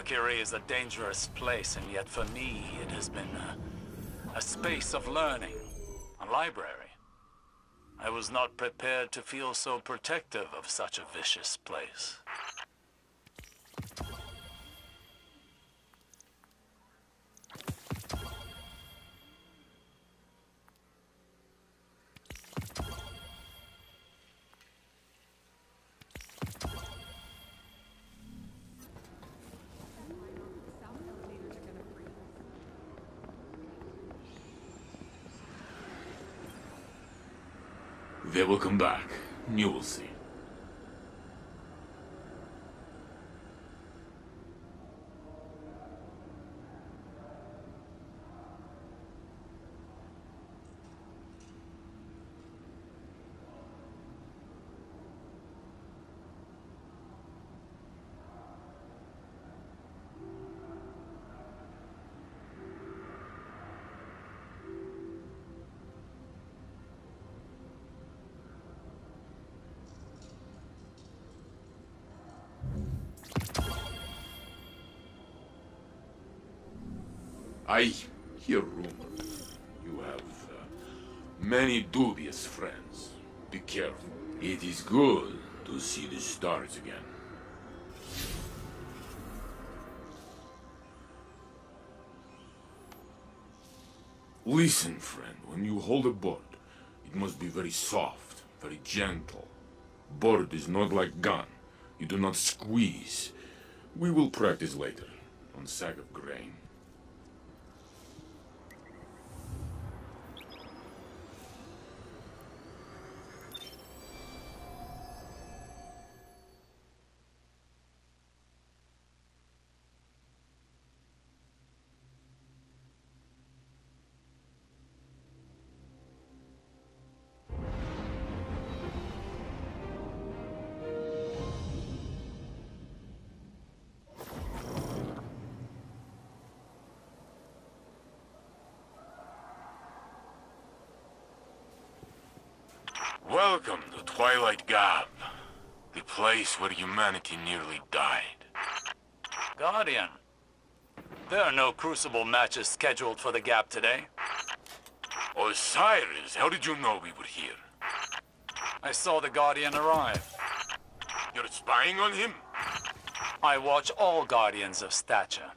SHAREfactory is a dangerous place, and yet for me, it has been a space of learning, a library. I was not prepared to feel so protective of such a vicious place. They will come back. You will see. I hear rumors. You have many dubious friends. Be careful. It is good to see the stars again. Listen, friend, when you hold a board, it must be very soft, very gentle. Board is not like gun. You do not squeeze. We will practice later, on sack of grain. Welcome to Twilight Gap, the place where humanity nearly died. Guardian, there are no Crucible matches scheduled for the Gap today. Osiris, how did you know we were here? I saw the Guardian arrive. You're spying on him? I watch all Guardians of stature.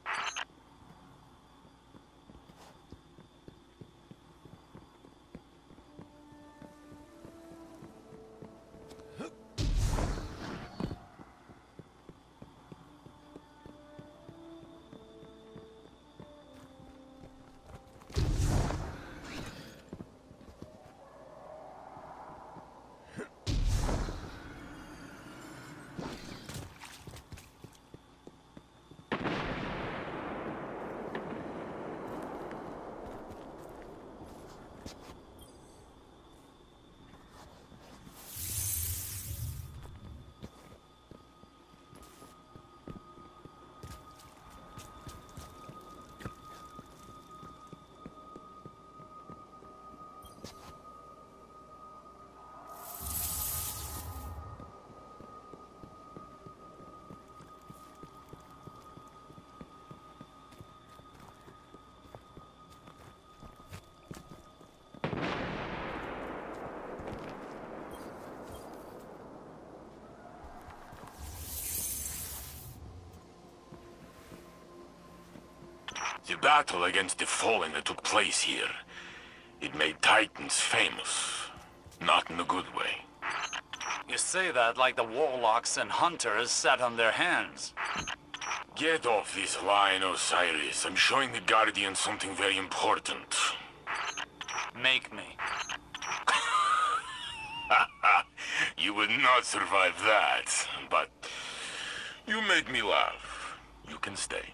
The battle against the Fallen that took place here, it made Titans famous. Not in a good way. You say that like the warlocks and hunters sat on their hands. Get off this line, Osiris. I'm showing the Guardian something very important. Make me. You would not survive that, but you made me laugh. You can stay.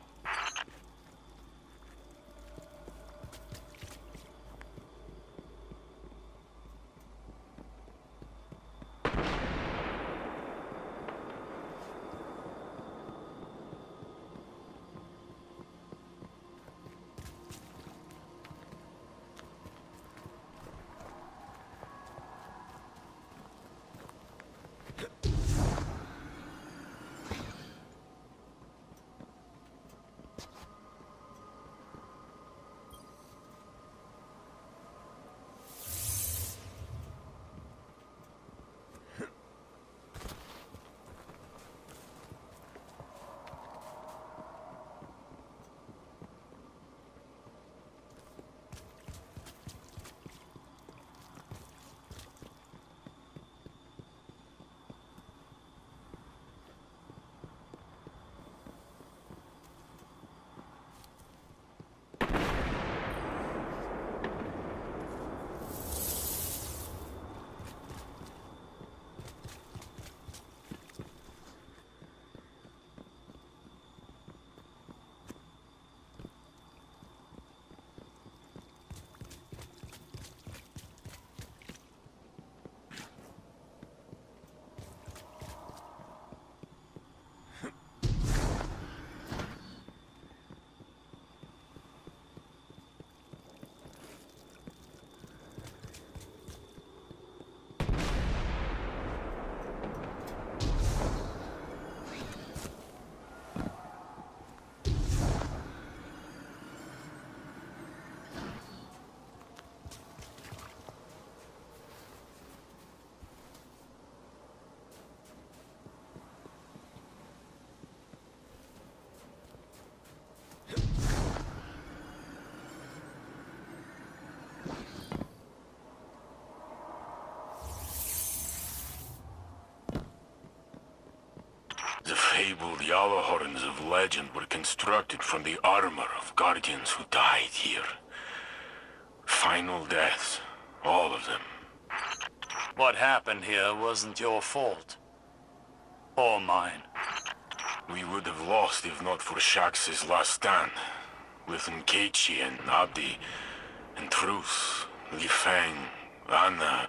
fabled yellow horns of legend were constructed from the armor of guardians who died here. Final deaths, all of them. What happened here wasn't your fault. Or mine. We would have lost if not for Shax's last stand. With Nkeichi and Abdi, and Truth, Li Feng, Anna,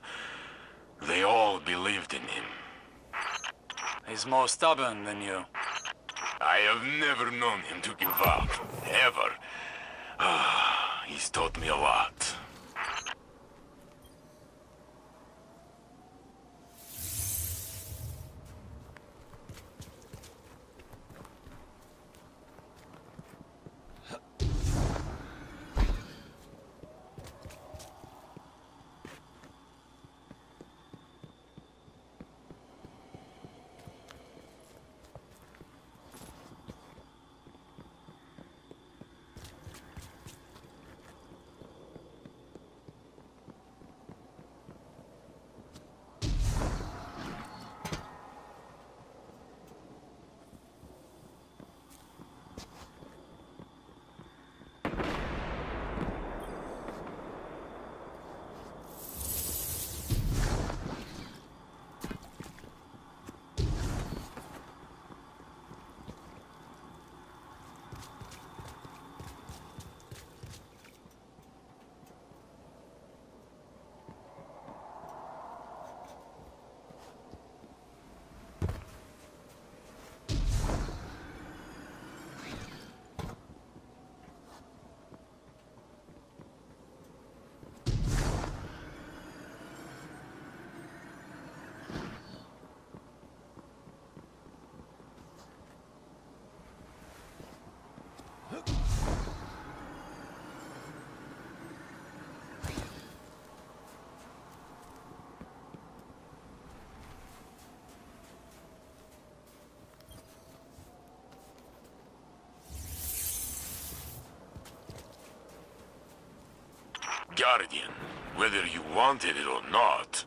they all believed in him. He's more stubborn than you. I have never known him to give up, ever. He's taught me a lot. Guardian, whether you wanted it or not,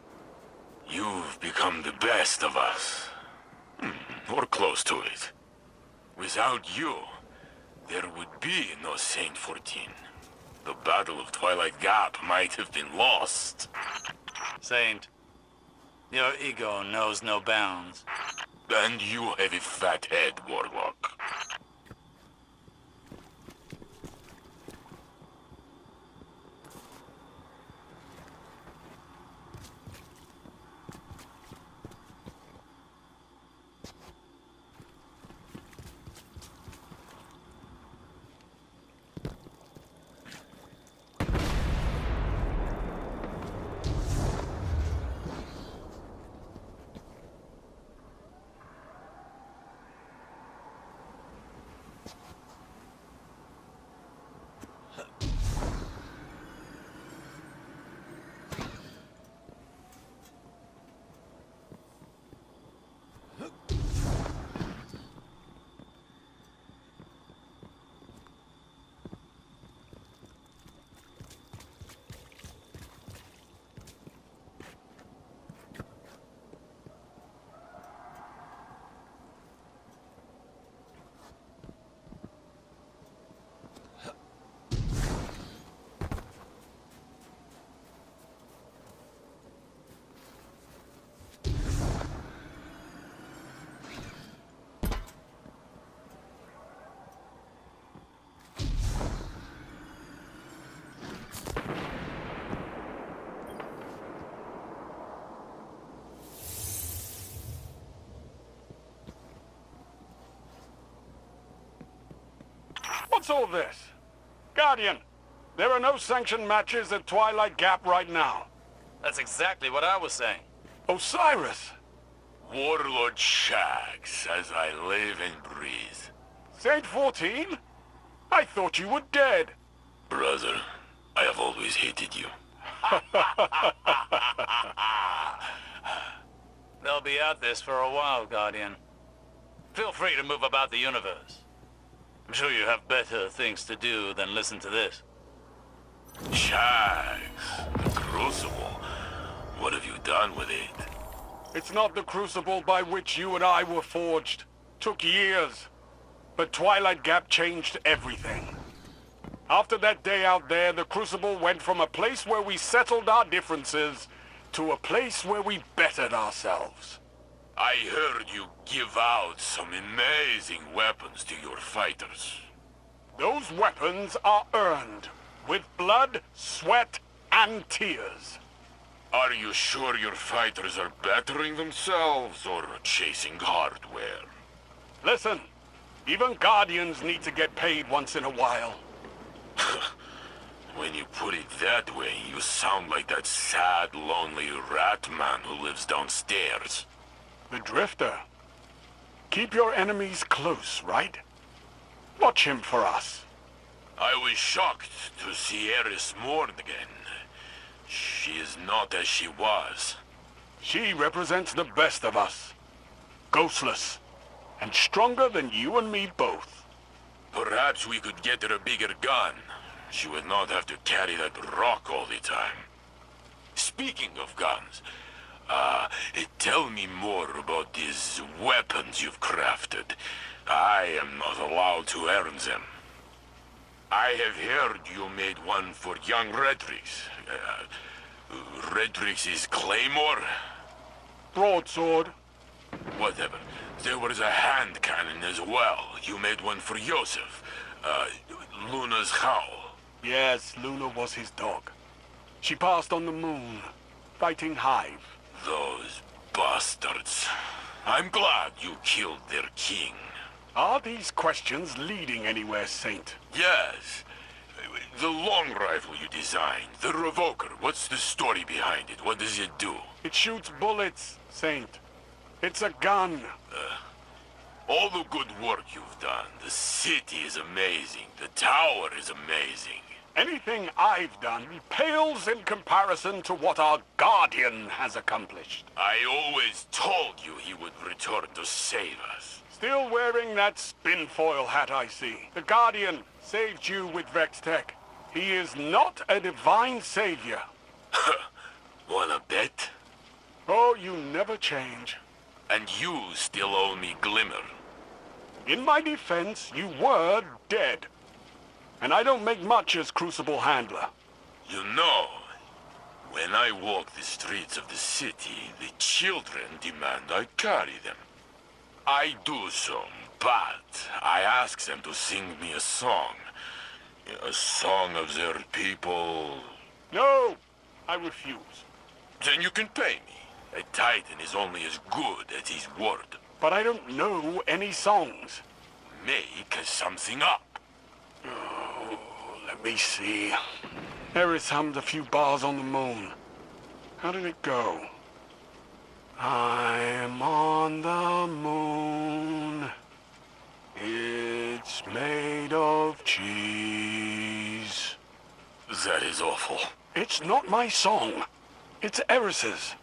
you've become the best of us. Or close to it. Without you, there would be no Saint 14. The Battle of Twilight Gap might have been lost. Saint, your ego knows no bounds. And you have a fat head, Warlock. What's all this? Guardian, there are no sanctioned matches at Twilight Gap right now. That's exactly what I was saying. Osiris! Warlord Shax, as I live and breathe. Saint 14? I thought you were dead. Brother, I have always hated you. They'll be at this for a while, Guardian. Feel free to move about the universe. I'm sure you have better things to do than listen to this. Shax, the Crucible. What have you done with it? It's not the crucible by which you and I were forged. Took years, but Twilight Gap changed everything. After that day out there, the Crucible went from a place where we settled our differences to a place where we bettered ourselves. I heard you give out some amazing weapons to your fighters. Those weapons are earned with blood, sweat, and tears. Are you sure your fighters are bettering themselves or chasing hardware? Listen, even Guardians need to get paid once in a while. When you put it that way, you sound like that sad, lonely rat man who lives downstairs. The Drifter. Keep your enemies close, right? Watch him for us. I was shocked to see Eris mourn again. She is not as she was. She represents the best of us. Ghostless. And stronger than you and me both. Perhaps we could get her a bigger gun. She would not have to carry that rock all the time. Speaking of guns, tell me more about these weapons you've crafted. I am not allowed to earn them. I have heard you made one for young Redrix. Redrix's claymore? Broadsword. Whatever. There was a hand cannon as well. You made one for Yosef. Luna's howl. Yes, Luna was his dog. She passed on the moon, fighting Hive. Those bastards. I'm glad you killed their king. Are these questions leading anywhere, Saint? Yes. The long rifle you designed, the revoker, what's the story behind it? What does it do? It shoots bullets, Saint. It's a gun. All the good work you've done. The city is amazing. The tower is amazing. Anything I've done pales in comparison to what our Guardian has accomplished. I always told you he would return to save us. Still wearing that spinfoil hat, I see. The Guardian saved you with Vextech. He is not a divine savior. Wanna bet? Oh, you never change. And you still owe me Glimmer. In my defense, you were dead. And I don't make much as Crucible handler. You know, when I walk the streets of the city, the children demand I carry them. I do so, but I ask them to sing me a song. A song of their people. No, I refuse. Then you can pay me. A Titan is only as good as his word. But I don't know any songs. Make something up. Oh, let me see. Eris hummed a few bars on the moon. How did it go? I'm on the moon. It's made of cheese. That is awful. It's not my song. It's Eris's.